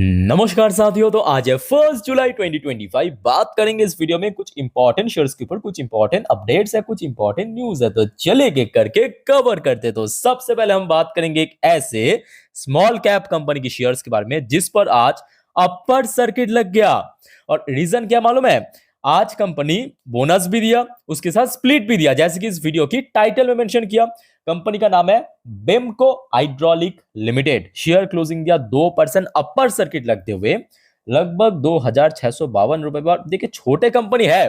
नमस्कार साथियों। तो आज है 1 जुलाई 2025। बात करेंगे इस वीडियो में कुछ इंपॉर्टेंट शेयर्स के ऊपर, कुछ इंपॉर्टेंट अपडेट्स है, कुछ इंपॉर्टेंट न्यूज है। तो चलेंगे करके कवर करते। तो सबसे पहले हम बात करेंगे एक ऐसे स्मॉल कैप कंपनी की शेयर्स के बारे में जिस पर आज अपर सर्किट लग गया। और रीजन क्या मालूम है? आज कंपनी बोनस भी दिया, उसके साथ स्प्लिट भी दिया, जैसे कि इस वीडियो की टाइटल में मेंशन किया। कंपनी का नाम है बेमको हाइड्रोलिक लिमिटेड। शेयर क्लोजिंग दिया 2% अपर सर्किट लगते हुए लगभग 2652 रुपए पर। देखिए छोटे कंपनी है,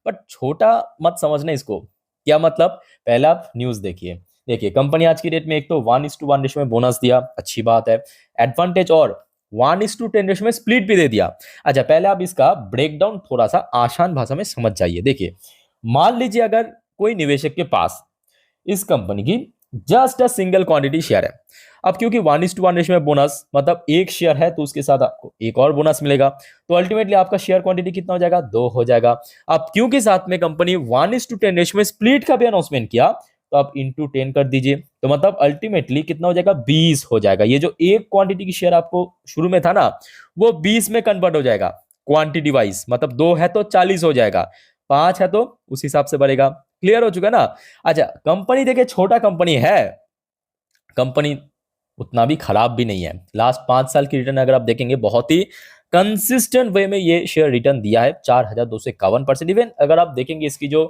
बट छोटा मत समझना इसको। क्या मतलब? पहले आप न्यूज देखिए। देखिए कंपनी आज की डेट में एक तो 1:1 रेशो में बोनस दिया, अच्छी बात है। एडवांटेज और 1:10 रेशो में स्प्लिट भी दे दिया। अच्छा, पहले आप इसका ब्रेकडाउन थोड़ा सा आसान भाषा में समझ जाइए। देखिए, मान लीजिए अगर कोई निवेशक के पास इस कंपनी की just a single quantity share है। अब क्योंकि 1:1 रेशियो में बोनस मतलब एक शेयर है तो उसके साथ आपको एक और बोनस मिलेगा, तो अल्टीमेटली आपका शेयर क्वांटिटी कितना हो जाएगा? 2 हो जाएगा। अब क्योंकि साथ में कंपनी 1:10 रेशियो में स्प्लिट का भी अनाउंसमेंट किया, तो आप इंटू 10 कर दीजिए, तो मतलब अल्टीमेटली कितना हो जाएगा? 20 हो जाएगा। ये जो एक क्वांटिटी की शेयर आपको शुरू में था ना, वो 20 में कन्वर्ट हो जाएगा क्वांटिटी वाइज। मतलब 2 है तो 40 हो जाएगा, 5 है तो उस हिसाब से बढ़ेगा। क्लियर हो चुका ना? अच्छा, कंपनी देखिए छोटा कंपनी है, कंपनी उतना भी खराब भी नहीं है। लास्ट 5 साल की रिटर्न अगर आप देखेंगे, बहुत ही कंसिस्टेंट वे में ये शेयर रिटर्न दिया है, 4251%। इवन अगर आप देखेंगे इसकी जो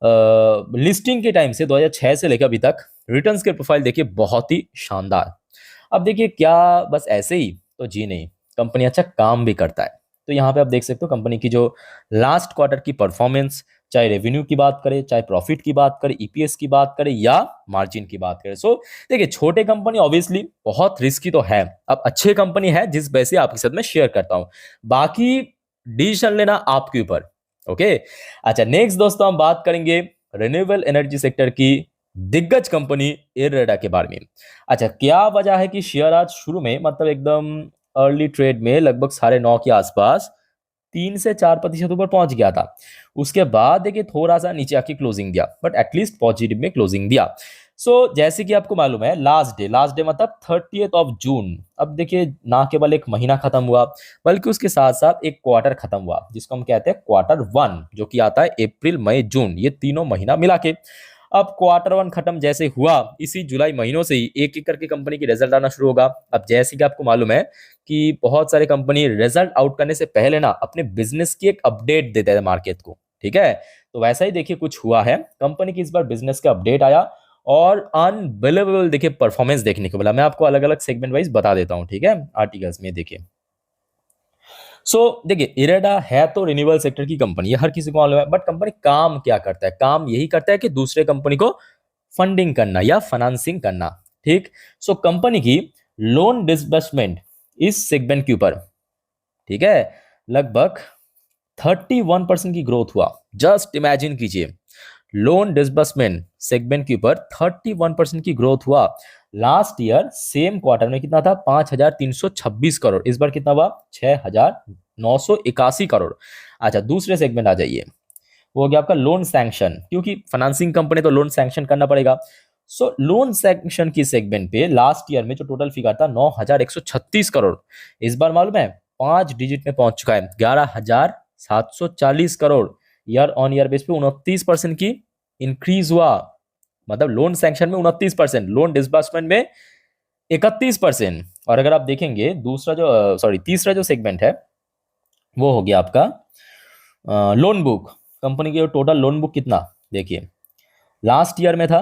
लिस्टिंग के टाइम से 2006 से लेकर अभी तक रिटर्न्स के प्रोफाइल देखिए, बहुत ही शानदार। अब देखिए क्या बस ऐसे ही तो जी नहीं, कंपनी अच्छा काम भी करता है। तो यहाँ पे आप देख सकते हो कंपनी की जो लास्ट क्वार्टर की परफॉर्मेंस, चाहे रेवेन्यू की बात करें, चाहे प्रॉफिट की बात करें, ईपीएस की बात करें या मार्जिन की बात करें। सो देखिए छोटे कंपनी ऑब्वियसली बहुत रिस्की तो है। अब अच्छे कंपनी है जिस वजह से आपके साथ में शेयर करता हूं, बाकी डिसीजन लेना आपके ऊपर। ओके। अच्छा, नेक्स्ट दोस्तों हम बात करेंगे रिन्यूएबल एनर्जी सेक्टर की दिग्गज कंपनी इरेडा के बारे में। अच्छा, क्या वजह है कि शेयर आज शुरू में मतलब एकदम अर्ली ट्रेड में लगभग 9:30 के आसपास 3 से 4% ऊपर पहुंच गया था। उसके बाद देखिए थोड़ा सा नीचे आके क्लोजिंग दिया, बट एटलीस्ट पॉजिटिव में क्लोजिंग दिया। सो जैसे कि आपको मालूम है, लास्ट डे मतलब 30 जून। अब देखिए ना केवल एक महीना खत्म हुआ, बल्कि उसके साथ साथ एक क्वार्टर खत्म हुआ, जिसको हम कहते हैं Q1, जो कि आता है अप्रैल मई जून, ये तीनों महीना मिला के। अब Q1 खत्म जैसे हुआ, इसी जुलाई महीनों से ही एक एक करके कंपनी की रिजल्ट आना शुरू होगा। अब जैसे कि आपको मालूम है कि बहुत सारे कंपनी रिजल्ट आउट करने से पहले ना अपने बिजनेस की एक अपडेट देते हैं मार्केट को, ठीक है? तो वैसा ही देखिए कुछ हुआ है, कंपनी की इस बार बिजनेस का अपडेट आया और अनबिलीवेबल देखिए परफॉर्मेंस देखने को मिला। मैं आपको अलग अलग सेगमेंट वाइज बता देता हूँ, ठीक है? आर्टिकल्स में देखिए। देखिए इरेडा है तो रिन्यूएबल सेक्टर की कंपनी है, हर किसी को मालूम है, बट कंपनी काम क्या करता है? काम यही करता है कि दूसरे कंपनी को फंडिंग करना या फाइनेंसिंग करना, ठीक? कंपनी की लोन डिसबर्समेंट इस सेगमेंट के ऊपर, ठीक है, लगभग 31% की ग्रोथ हुआ। जस्ट इमेजिन कीजिए, लोन डिसबर्समेंट सेगमेंट के ऊपर 31% की ग्रोथ हुआ। लास्ट ईयर सेम क्वार्टर में कितना था? 5,326 करोड़। इस बार कितना हुआ? 6,981 करोड़। अच्छा, दूसरे सेगमेंट आ जाइए, वो हो गया आपका लोन सैंक्शन, क्योंकि फाइनेंसिंग कंपनी तो लोन सैंक्शन करना पड़ेगा। लोन सैंक्शन की सेगमेंट पे लास्ट ईयर में जो टोटल फिगर था 9,136 करोड़, इस बार मालूम है 5 डिजिट में पहुंच चुका है, 11,740 crore. Year on year base पे 29% की इंक्रीज हुआ। मतलब लोन सैंक्शन में 29%, लोन डिसबर्समेंट में 31%। और अगर आप देखेंगे दूसरा जो तीसरा जो सेगमेंट है, वो हो गया आपका लोन बुक। कंपनी की टोटल लोन बुक कितना देखिए, लास्ट ईयर में था,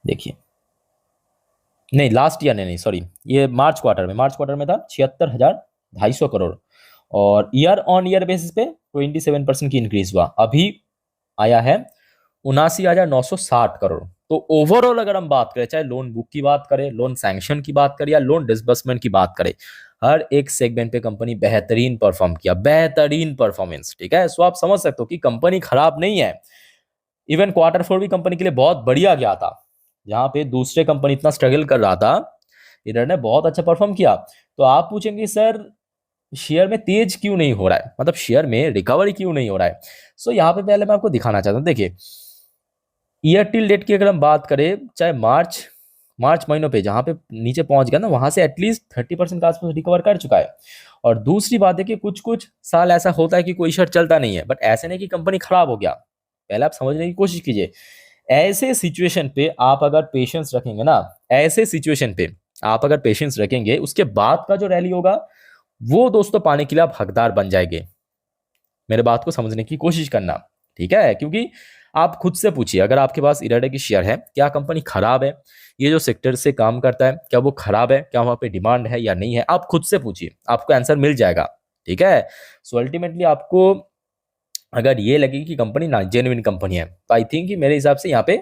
देखिए, नहीं लास्ट ईयर नहीं, सॉरी, ये मार्च क्वार्टर में था 76,250 करोड़। और ईयर ऑन ईयर बेसिस पे 27% की इंक्रीज हुआ, अभी आया है 79,960 करोड़। तो ओवरऑल अगर हम बात करें, चाहे लोन बुक की बात करें, लोन सैंक्शन की बात करें या लोन डिसबर्समेंट की बात करें, हर एक सेगमेंट पे कंपनी बेहतरीन परफॉर्म किया, बेहतरीन परफॉर्मेंस, ठीक है? आप समझ सकते हो कि कंपनी खराब नहीं है। इवन Q4 भी कंपनी के लिए बहुत बढ़िया गया था, जहां पे दूसरे कंपनी इतना स्ट्रगल कर रहा था, इधर ने बहुत अच्छा परफॉर्म किया। तो आप पूछेंगे सर शेयर में तेज क्यों नहीं हो रहा है, मतलब शेयर में रिकवरी क्यों नहीं हो रहा है? यहाँ पे पहले मैं आपको दिखाना चाहता हूँ। देखिए ईयर टिल डेट की अगर हम बात करें, चाहे मार्च मार्च महीनों पे जहाँ पे नीचे पहुंच गया ना, वहां से एटलीस्ट 30% के आसपास रिकवर कर चुका है। और दूसरी बात है कि कुछ कुछ साल ऐसा होता है कि कोई शेयर चलता नहीं है, बट ऐसे नहीं कि कंपनी खराब हो गया। पहले आप समझने की कोशिश कीजिए। ऐसे सिचुएशन पे आप अगर पेशेंस रखेंगे ना, ऐसे सिचुएशन पे आप अगर पेशेंस रखेंगे, उसके बाद का जो रैली होगा वो दोस्तों पाने के लिए आप हकदार बन जाएंगे। मेरे बात को समझने की कोशिश करना, ठीक है? क्योंकि आप खुद से पूछिए, अगर आपके पास इराडा की शेयर है, क्या कंपनी खराब है? ये जो सेक्टर से काम करता है, क्या वो खराब है? क्या वहां पे डिमांड है या नहीं है? आप खुद से पूछिए, आपको आंसर मिल जाएगा। ठीक है? सो अल्टीमेटली आपको अगर ये लगे कि कंपनी ना जेन्युइन कंपनी है, तो आई थिंक कि मेरे हिसाब से यहाँ पे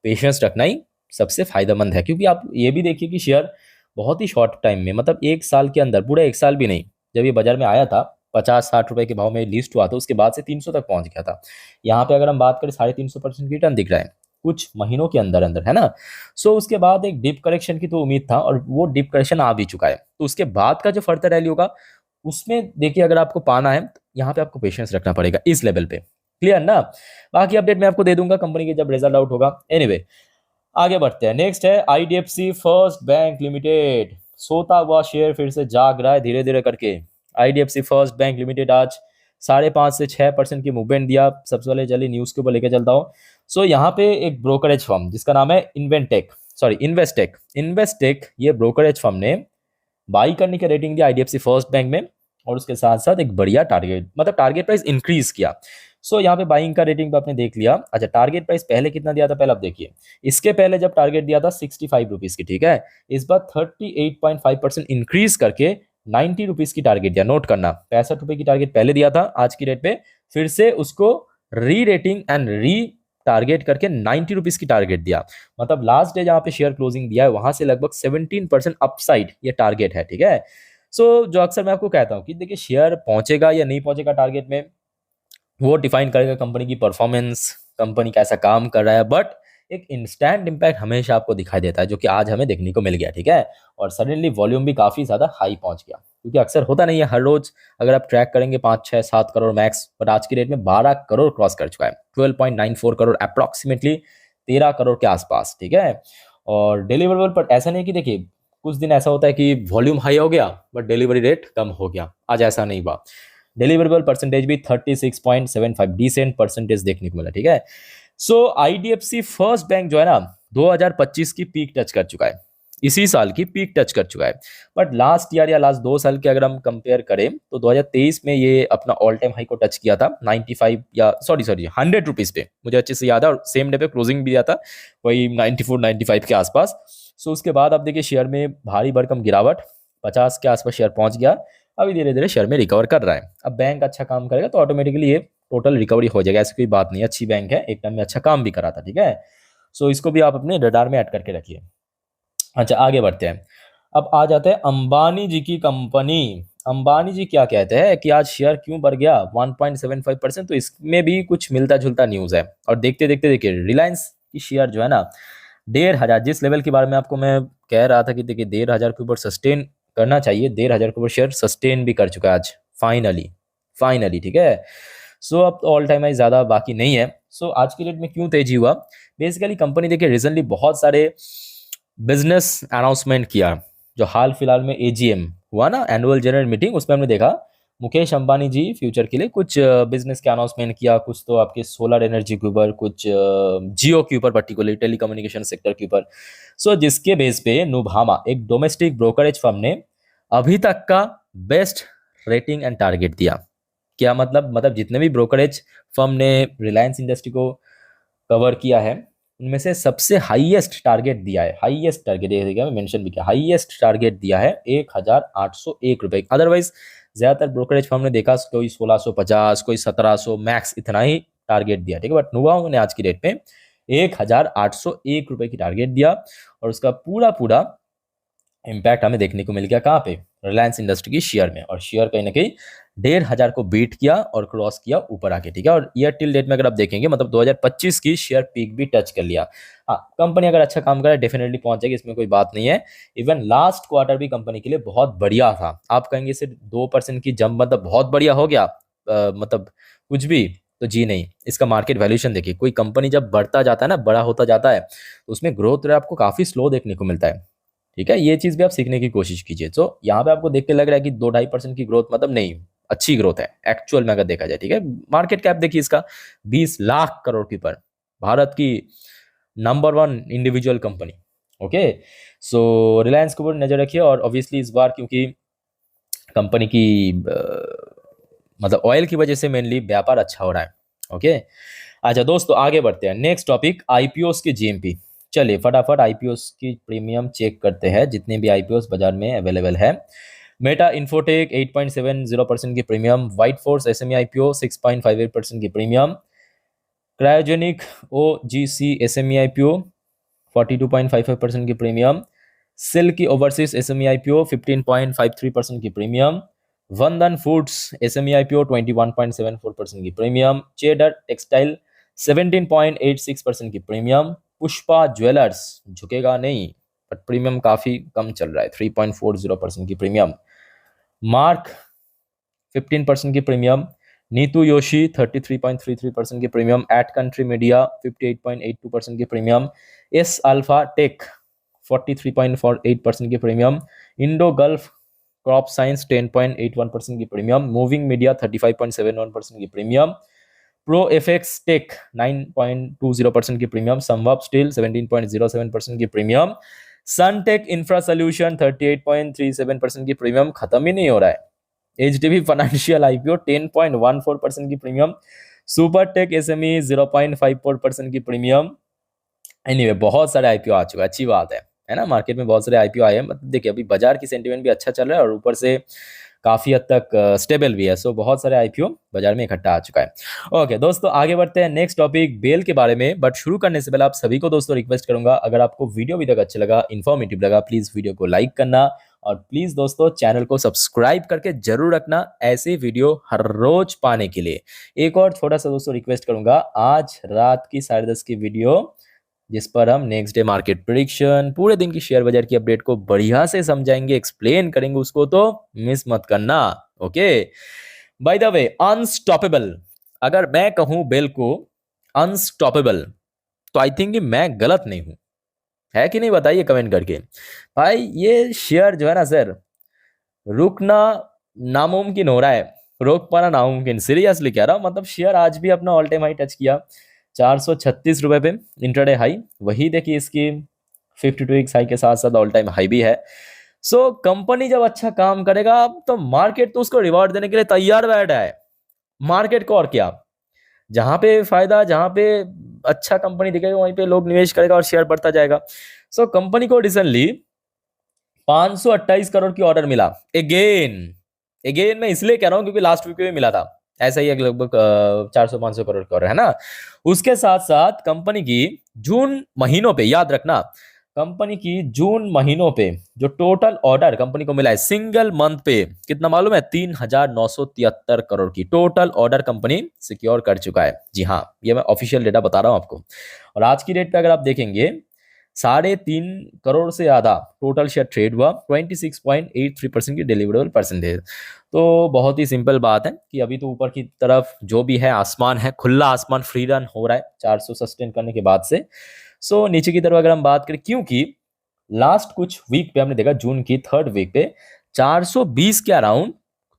पेशेंस रखना ही सबसे फायदेमंद है। क्योंकि आप ये भी देखिए कि शेयर बहुत ही शॉर्ट टाइम में, मतलब 1 साल के अंदर, पूरा 1 साल भी नहीं, जब ये बाजार में आया था 50-60 रुपए के भाव में लिस्ट हुआ था, उसके बाद से 300 तक पहुंच गया था। यहाँ पे अगर हम बात करें 350% रिटर्न दिख रहा है कुछ महीनों के अंदर अंदर, है ना? सो उसके बाद एक डिप करेक्शन की तो उम्मीद था, और वो डिप करेक्शन आ भी चुका है। तो उसके बाद का जो फर्दर रैली होगा, उसमें देखिए अगर आपको पाना है तो यहाँ पे आपको पेशेंस रखना पड़ेगा इस लेवल पे। क्लियर ना? बाकी अपडेट मैं आपको दे दूंगा कंपनी की जब रिजल्ट आउट होगा। एनीवे, आगे बढ़ते हैं। नेक्स्ट है आईडीएफसी फर्स्ट बैंक लिमिटेड। सोता हुआ शेयर फिर से जाग रहा है धीरे धीरे करके। आईडीएफसी फर्स्ट बैंक लिमिटेड आज 5.5 से 6% की मूवमेंट दिया। सबसे पहले चलिए न्यूज के ऊपर लेकर चलता हूँ। सो यहाँ पे एक ब्रोकरेज फर्म जिसका नाम है इन्वेस्टेक, ये ब्रोकरेज फर्म ने बाई करने की रेटिंग दी आईडीएफसी फर्स्ट बैंक में, और उसके साथ साथ एक बढ़िया टारगेट, मतलब टारगेट प्राइस इंक्रीज किया। सो यहाँ पे बाइंग का रेटिंग तो आपने देख लिया। अच्छा, टारगेट प्राइस पहले कितना दिया था, पहले आप देखिए। इसके पहले जब टारगेट दिया था 65 रुपीज की, ठीक है, इस बार 38.5% इंक्रीज करके 90 रुपीज की टारगेट दिया। नोट करना, 65 रुपए की टारगेट पहले दिया था, आज की रेट पे फिर से उसको री रेटिंग एंड री टारगेट करके 90 रुपीज की टारगेट दिया। मतलब लास्ट डे जहां पे शेयर क्लोजिंग दिया है, वहां से लगभग 17% अपसाइड ये टारगेट है। ठीक है? सो जो अक्सर मैं आपको कहता हूँ कि देखिए शेयर पहुंचेगा या नहीं पहुंचेगा टारगेट में, वो डिफाइन करेगा कंपनी की परफॉर्मेंस, कंपनी कैसा काम कर रहा है। बट एक इंस्टेंट इम्पैक्ट हमेशा आपको दिखाई देता है, जो कि आज हमें देखने को मिल गया। ठीक है? और सडनली वॉल्यूम भी काफी ज्यादा हाई पहुंच गया, क्योंकि अक्सर होता नहीं है हर रोज। अगर आप ट्रैक करेंगे 5, 6, 7 करोड़ मैक्स, बट आज की रेट में 12 करोड़ क्रॉस कर चुका है। 12.94 करोड़, अप्रोक्सीमेटली 13 करोड़ के आसपास। ठीक है? और डिलीवरेबल पर ऐसा नहीं कि देखिए कुछ दिन ऐसा होता है कि वॉल्यूम हाई हो गया बट डिलीवरी रेट कम हो गया, आज ऐसा नहीं हुआ। डिलीवरेबल परसेंटेज भी 36.75, डिसेंट परसेंटेज देखने को मिला। ठीक है? सो आईडीएफसी फर्स्ट बैंक जो है ना, 2025 की पीक टच कर चुका है, इसी साल की पीक टच कर चुका है। बट लास्ट ईयर या लास्ट 2 साल के अगर हम कंपेयर करें तो 2023 में ये अपना ऑल टाइम हाई को टच किया था 95 या सॉरी 100 रुपीज पे, मुझे अच्छे से याद है। और सेम डे पे क्लोजिंग भी दिया था वही 94-95 के आसपास। सो उसके बाद आप देखिए शेयर में भारी भरकम गिरावट, 50 के आसपास शेयर पहुंच गया। अभी धीरे धीरे शेयर में रिकवर कर रहा है। अब बैंक अच्छा काम करेगा तो ऑटोमेटिकली ये टोटल रिकवरी हो जाएगा, ऐसी कोई बात नहीं है। अच्छी बैंक है, एक टाइम में अच्छा काम भी करा था। ठीक है? सो इसको भी आप अपने रडार में ऐड करके रखिए। अच्छा, आगे बढ़ते हैं। अब आ जाते हैं अंबानी जी की कंपनी। अंबानी जी क्या कहते हैं कि आज शेयर क्यों बढ़ गया 1.75%, तो इसमें भी कुछ मिलता जुलता न्यूज है। और देखते देखते देखिए रिलायंस की शेयर जो है ना, 1,500 जिस लेवल के बारे में आपको मैं कह रहा था कि देखिए 1,500 के ऊपर सस्टेन करना चाहिए, 1,500 के ऊपर शेयर सस्टेन भी कर चुका है आज फाइनली। फाइनली, ठीक है? सो अब तो ऑल टाइम हाई ज्यादा बाकी नहीं है। सो आज की डेट में क्यों तेजी हुआ, बेसिकली कंपनी देखिए रिसेंटली बहुत सारे बिजनेस अनाउंसमेंट किया। जो हाल फिलहाल में एजीएम हुआ ना, एनुअल जनरल मीटिंग, उसमें हमने देखा मुकेश अंबानी जी फ्यूचर के लिए कुछ बिजनेस के अनाउंसमेंट किया। कुछ तो आपके सोलर एनर्जी के ऊपर, कुछ जियो के ऊपर, पर्टिकुलरली टेलीकम्युनिकेशन सेक्टर के ऊपर। सो जिसके बेस पे नुभामा, एक डोमेस्टिक ब्रोकरेज फर्म ने अभी तक का बेस्ट रेटिंग एंड टारगेट दिया। क्या मतलब जितने भी ब्रोकरेज फर्म ने रिलायंस इंडस्ट्री को कवर किया है, उनमें से सबसे हाईएस्ट टारगेट दिया है। हाईएस्ट टारगेट ये देखिए, मैं मेंशन भी किया, हाईएस्ट टारगेट दिया है 1,801 रुपए। अदरवाइज ज्यादातर ब्रोकरेज फर्म ने देखा कोई 1,650, कोई 1,700 मैक्स, इतना ही टारगेट दिया। ठीक है? बट नुवाओं ने आज की डेट में 1,801 रुपए की टारगेट दिया, और उसका पूरा पूरा इम्पैक्ट हमें देखने को मिल गया कहाँ पे, रिलायंस इंडस्ट्री की शेयर में। और शेयर कहीं ना कहीं 1,500 को बीट किया और क्रॉस किया ऊपर आके। ठीक है? और ईयर टिल डेट में अगर आप देखेंगे, मतलब 2025 की शेयर पीक भी टच कर लिया। हाँ, कंपनी अगर अच्छा काम करे डेफिनेटली पहुंच जाएगी, इसमें कोई बात नहीं है। इवन लास्ट क्वार्टर भी कंपनी के लिए बहुत बढ़िया था। आप कहेंगे सिर्फ 2% की जंप मतलब बहुत बढ़िया हो गया, मतलब कुछ भी, तो जी नहीं, इसका मार्केट वैल्यूएशन देखिए। कोई कंपनी जब बढ़ता जाता है ना, बड़ा होता जाता है, तो उसमें ग्रोथ रेट आपको काफ़ी स्लो देखने को मिलता है। ठीक है, ये चीज़ भी आप सीखने की कोशिश कीजिए। तो यहाँ पे आपको देख के लग रहा है कि 2-2.5% की ग्रोथ मतलब नहीं, अच्छी ग्रोथ है एक्चुअल में अगर देखा जाए। ठीक है, मार्केट कैप देखिए इसका 20 लाख करोड़ के ऊपर, भारत की नंबर 1 इंडिविजुअल कंपनी। ओके, सो रिलायंस के ऊपर नजर रखिए। और ऑब्वियसली इस बार क्योंकि कंपनी की मतलब ऑयल की वजह से मेनली व्यापार अच्छा हो रहा है। ओके, अच्छा दोस्तों आगे बढ़ते हैं। नेक्स्ट टॉपिक आईपीओस की जीएमपी। चलिए फटाफट आईपीओस की प्रीमियम चेक करते हैं, जितने भी आईपीओस बाजार में अवेलेबल है। मेटा इन्फोटेक 8.70% की premium, white force SME IPO 6.58% की प्रीमियम, क्रायोजेनिक ओ जी सी एसएमई आईपीओ 42.55% की प्रीमियम, सेल की ओवरसीज एसएमई आईपीओ 15.53% की प्रीमियम, वंदन फूड्स एसएमई आईपीओ 21.74% की प्रीमियम, चेडर टेक्सटाइल 17.86% की प्रीमियम, पुष्पा ज्वेलर्स झुकेगा नहीं बट प्रीमियम काफी कम चल रहा है 3.40% की प्रीमियम, मार्क 15% की प्रीमियम, नीतू योशी 33.33% की प्रीमियम, एट कंट्री मीडिया 58.82% की प्रीमियम, एस अल्फा टेक 43.48% की premium, Indo gulf crop science 10.81% की प्रीमियम, मूविंग मीडिया 35.71% की प्रीमियम, प्रो एफएक्स टेक 9.20% की प्रीमियम, संभव स्टील 17.07% की प्रीमियम, सनटेक इंफ्रा सोल्यूशन 38.37% की प्रीमियम, खत्म ही नहीं हो रहा है। एचडीबी फाइनेंशियल आईपीओ 10.14% की प्रीमियम, सुपर टेक एसएमई 0.54% की प्रीमियम। एनीवे बहुत सारे आईपीओ आ चुका है, अच्छी बात है ना। मार्केट में बहुत सारे आईपीओ आए हैं, मतलब देखिए अभी बाजार की सेंटीमेंट भी अच्छा चल रहा है और ऊपर से काफी हद तक स्टेबल भी है। सो बहुत सारे आईपीओ बाजार में इकट्ठा आ चुका है। ओके दोस्तों आगे बढ़ते हैं नेक्स्ट टॉपिक बेल के बारे में। बट शुरू करने से पहले आप सभी को दोस्तों रिक्वेस्ट करूंगा, अगर आपको वीडियो अभी तक अच्छा लगा, इन्फॉर्मेटिव लगा, प्लीज वीडियो को लाइक करना और प्लीज दोस्तों चैनल को सब्सक्राइब करके जरूर रखना ऐसे वीडियो हर रोज पाने के लिए। एक और छोटा सा दोस्तों रिक्वेस्ट करूंगा, आज रात की 10:30 की वीडियो जिस पर हम नेक्स्ट डे मार्केट प्रिडिक्शन, पूरे दिन की शेयर बाजार की अपडेट को बढ़िया से समझाएंगे, एक्सप्लेन करेंगे, उसको तो मिस मत करना। Okay, by the way unstoppable, अगर मैं कहूं बेल को अनस्टॉपेबल तो आई थिंक मैं गलत नहीं हूं, है कि नहीं बताइए कमेंट करके। भाई ये शेयर जो है ना सर, रुकना नामुमकिन हो रहा है, रोक पाना नामुमकिन, सीरियसली कह रहा हूं। मतलब शेयर आज भी अपना ऑल टाइम हाई टच किया 436 रुपए पे, इंट्राडे हाई। वही देखिए इसकी 52 वीक्स हाई के साथ साथ ऑल टाइम हाई भी है। सो कंपनी जब अच्छा काम करेगा तो मार्केट तो उसको रिवॉर्ड देने के लिए तैयार बैठा है। मार्केट को और क्या, जहां पे फायदा, जहां पे अच्छा कंपनी दिखेगा वहीं पे लोग निवेश करेगा और शेयर बढ़ता जाएगा। सो कंपनी को रिसेंटली 528 करोड़ की ऑर्डर मिला। अगेन मैं इसलिए कह रहा हूं क्योंकि लास्ट वीक में मिला था ऐसा ही लगभग 400-500 करोड़ की ऑर्डर है ना। उसके साथ साथ कंपनी की जून महीनों पे, याद रखना, कंपनी की जून महीनों पे जो टोटल ऑर्डर कंपनी को मिला है सिंगल मंथ पे, कितना मालूम है? 3,973 करोड़ की टोटल ऑर्डर कंपनी सिक्योर कर चुका है। जी हाँ, ये मैं ऑफिशियल डेटा बता रहा हूं आपको। और आज की डेट पे अगर आप देखेंगे 3.5 करोड़ से ज्यादा टोटल शेयर ट्रेड हुआ, 26.83% की डिलीवरेबल परसेंटेज। तो बहुत ही सिंपल बात है कि अभी तो ऊपर की तरफ जो भी है आसमान है, खुला आसमान, फ्री रन हो रहा है 400 सस्टेन करने के बाद से। सो नीचे की तरफ अगर हम बात करें, क्योंकि लास्ट कुछ वीक पे हमने देखा जून की 3rd वीक पे 420 के अराउंड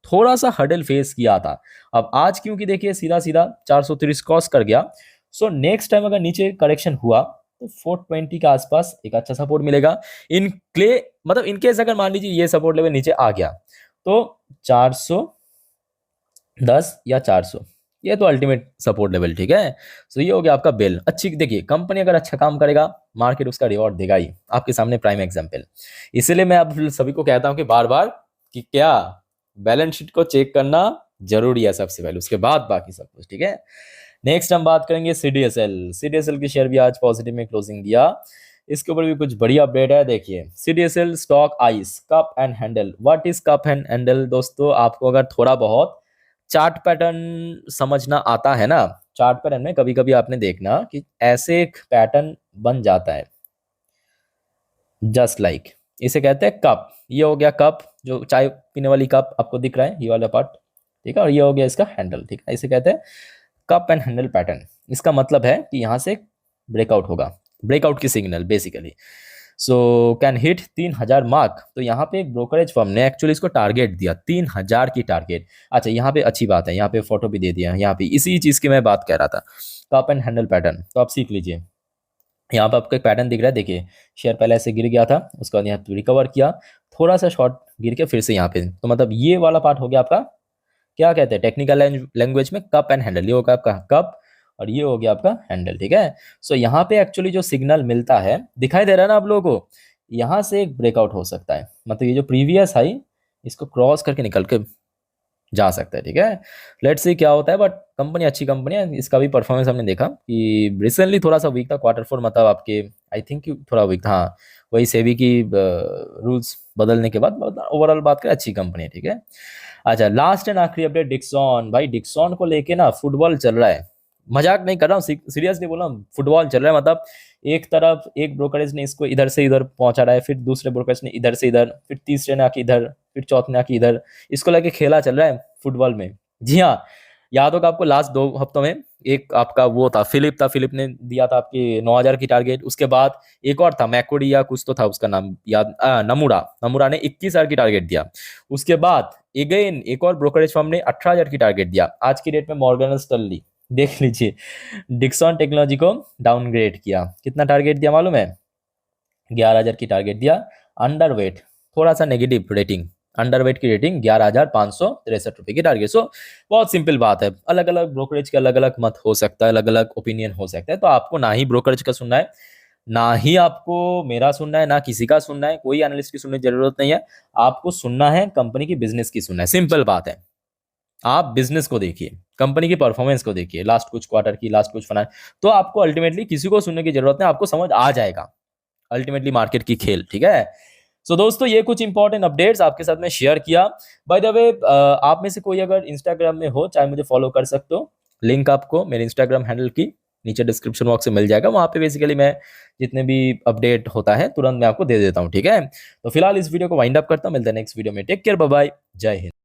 थोड़ा सा हर्डल फेस किया था। अब आज क्योंकि देखिए सीधा सीधा 430 क्रॉस कर गया। सो नेक्स्ट टाइम अगर नीचे करेक्शन हुआ तो 420 के आसपास एक अच्छा सपोर्ट मिलेगा। इन क्ले मतलब इनकेस अगर मान लीजिए ये सपोर्ट लेवल नीचे आ गया तो 410 या 400, ये तो अल्टीमेट सपोर्ट लेवल। ठीक है, सो ये हो गया आपका बेल। अच्छी देखिए कंपनी अगर अच्छा काम करेगा मार्केट उसका रिवॉर्ड देगा ही, आपके सामने प्राइम एग्जांपल। इसलिए मैं आप सभी को कहता हूं कि बार बार कि क्या बैलेंस शीट को चेक करना जरूरी है सबसे पहले, उसके बाद बाकी सब कुछ। ठीक है, नेक्स्ट हम बात करेंगे सीडीएसएल की शेयर भी आज पॉजिटिव में क्लोजिंग दिया। इसके ऊपर भी कुछ बढ़िया अपडेट है। देखिए CDSL stock ice cup and handle. What is cup and handle दोस्तों? आपको अगर थोड़ा बहुत चार्ट पैटर्न समझना आता है ना, चार्ट पैटर्न में कभी कभी आपने देखना कि ऐसे एक पैटर्न बन जाता है, जस्ट लाइक इसे कहते हैं कप। ये हो गया कप, जो चाय पीने वाली कप आपको दिख रहा है, ये वाला पार्ट। ठीक है, और ये हो गया इसका हैंडल। ठीक है, इसे कहते हैं कप एंड हैंडल पैटर्न, इसका मतलब है कि यहाँ से ब्रेकआउट होगा, ब्रेकआउट की signal basically. So can hit 3000 mark. तो यहाँ पे एक ब्रोकरेज फर्म ने एक्चुअली इसको टारगेट दिया 3000 की टारगेट। अच्छा, यहाँ पे अच्छी बात है, यहाँ पे फोटो भी दे दिया है, यहाँ पे इसी चीज़ की मैं बात कह रहा था, कप एंड हैंडल पैटर्न। तो आप सीख लीजिए। यहाँ पे आपको एक पैटर्न दिख रहा है, देखिए शेयर पहले ऐसे गिर गया था, उसके बाद यहाँ पे रिकवर किया, थोड़ा सा शॉर्ट गिर के फिर से यहाँ पे। तो मतलब ये वाला पार्ट हो गया आपका, क्या कहते हैं टेक्निकल लैंग्वेज में, कप एंड हैंडल। ये होगा आपका कप और ये हो गया आपका हैंडल, ठीक है। सो यहाँ पे एक्चुअली जो सिग्नल मिलता है, दिखाई दे रहा है ना आप लोगों को, यहाँ से एक ब्रेकआउट हो सकता है, मतलब ये जो प्रीवियस हाई इसको क्रॉस करके निकल के जा सकता है, ठीक है। लेट्स सी क्या होता है, बट कंपनी अच्छी कंपनी है, इसका भी परफॉर्मेंस हमने देखा कि रिसेंटली थोड़ा सा वीक था, Q4 मतलब आपके आई थिंक थोड़ा वीक था, हाँ वही सेबी की रूल्स बदलने के बाद ओवरऑल बात करें अच्छी कंपनी है, ठीक है। अच्छा, लास्ट एंड आखिरी अपडेट डिक्सॉन। भाई डिक्सॉन को लेके ना फुटबॉल चल रहा है, मजाक नहीं कर रहा हूँ, सीरियसली बोल रहा हूँ, फुटबॉल चल रहा है। मतलब एक तरफ एक ब्रोकरेज ने इसको इधर से इधर पहुंचा रहा है, फिर दूसरे ब्रोकरेज ने इधर से इधर, फिर तीसरे ने आके इधर, फिर चौथे ने आके इधर, इसको लेके खेला चल रहा है फुटबॉल में। जी हाँ, याद होगा आपको लास्ट 2 हफ्तों में एक आपका वो था फिलिप ने दिया था आपके 9000 की टारगेट। उसके बाद एक और था मैकोडी या कुछ तो था उसका नाम याद, नमूरा ने 21000 की टारगेट दिया। उसके बाद अगेन एक और ब्रोकरेज फर्म ने 18000 की टारगेट दिया। आज की डेट में मॉर्गन स्टैनली, देख लीजिए, डिक्सॉन टेक्नोलॉजी को डाउनग्रेड किया। कितना टारगेट दिया मालूम है? 11000 की टारगेट दिया। अंडरवेट, थोड़ा सा नेगेटिव रेटिंग, अंडरवेट की रेटिंग 11563 रुपए की टारगेट। सो बहुत सिंपल बात है, अलग अलग ब्रोकरेज के अलग अलग मत हो सकता है, अलग अलग ओपिनियन हो सकता है। तो आपको ना ही ब्रोकरेज का सुनना है, ना ही आपको मेरा सुनना है, ना किसी का सुनना है, कोई एनालिस्ट की सुनने की जरूरत नहीं है। आपको सुनना है कंपनी की बिजनेस की सुनना है, सिंपल बात है। आप बिजनेस को देखिए, कंपनी की परफॉर्मेंस को देखिए, लास्ट कुछ क्वार्टर की, लास्ट कुछ फाइनेंस, तो आपको अल्टीमेटली किसी को सुनने की जरूरत नहीं, आपको समझ आ जाएगा अल्टीमेटली मार्केट की खेल, ठीक है। सो दोस्तों, ये कुछ इंपॉर्टेंट अपडेट्स आपके साथ में शेयर किया। बाय द वे, आप में से कोई अगर इंस्टाग्राम में हो, चाहे मुझे फॉलो कर सकते हो, लिंक आपको मेरे इंस्टाग्राम हैंडल की नीचे डिस्क्रिप्शन बॉक्स में मिल जाएगा। वहां पे बेसिकली मैं जितने भी अपडेट होता है तुरंत मैं आपको दे देता हूँ, ठीक है। तो फिलहाल इस वीडियो को वाइंड अप करता हूँ, मिलते हैं नेक्स्ट वीडियो में। टेक केयर, बाय बाय, जय हिंद।